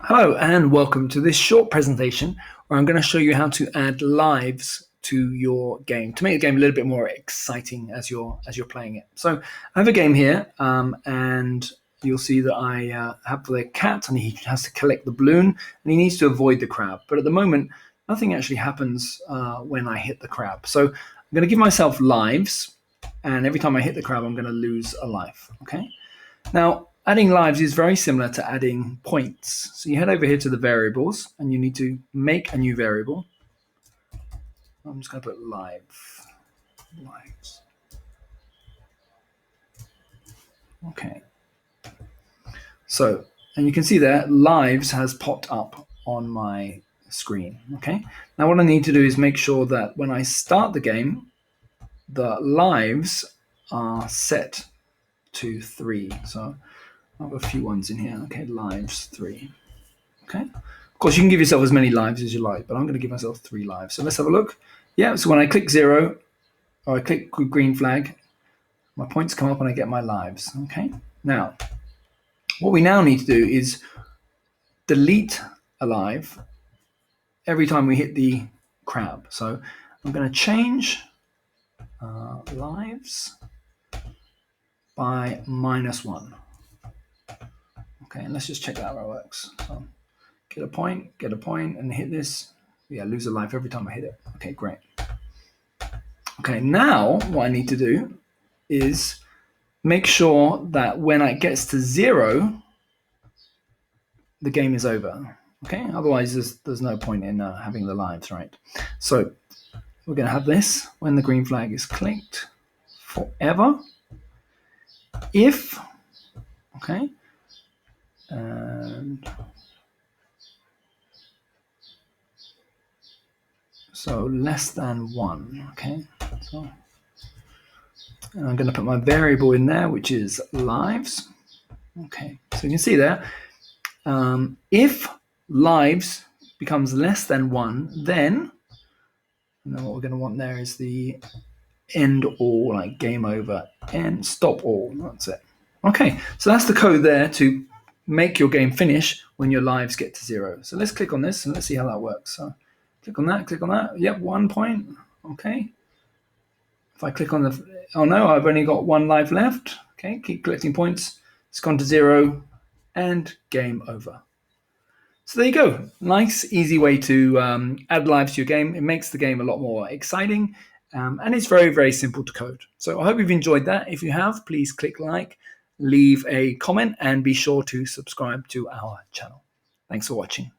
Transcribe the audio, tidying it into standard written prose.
Hello and welcome to this short presentation where I'm going to show you how to add lives to your game to make the game a little bit more exciting as you're playing it. So I have a game here and you'll see that I have the cat and he has to collect the balloon and he needs to avoid the crab. But at the moment, nothing actually happens when I hit the crab. So I'm going to give myself lives, and every time I hit the crab, I'm going to lose a life. Okay. Now, adding lives is very similar to adding points. So you head over here to the variables and you need to make a new variable. I'm just going to put lives. Okay. So, and you can see there, lives has popped up on my screen. Okay. Now what I need to do is make sure that when I start the game, the lives are set to 3. So I have a few ones in here. Okay, lives 3. Okay. Of course, you can give yourself as many lives as you like, but I'm going to give myself 3 lives. So let's have a look. Yeah, so when I click 0, or I click green flag, my points come up and I get my lives. Okay. Now, what we now need to do is delete a live every time we hit the crab. So I'm going to change lives by -1. Okay, and let's just check that how it works. So get a point, and hit this. Yeah, lose a life every time I hit it. Okay, great. Okay, now what I need to do is make sure that when it gets to 0, the game is over. Okay, otherwise there's no point in having the lives, right? So we're going to have this when the green flag is clicked forever. If, okay, and so less than 1, okay? So, and I'm going to put my variable in there, which is lives. Okay, so you can see there, if lives becomes less than 1, then what we're going to want there is the end all, like game over, and stop all. That's it. Okay, so that's the code there to make your game finish when your lives get to 0. So let's click on this and let's see how that works. So click on that. Yep, 1 point. Okay. If I click on oh no, I've only got 1 life left. Okay, keep collecting points. It's gone to 0 and game over. So there you go. Nice, easy way to add lives to your game. It makes the game a lot more exciting, and it's very, very simple to code. So I hope you've enjoyed that. If you have, please click like, leave a comment, and be sure to subscribe to our channel. Thanks for watching.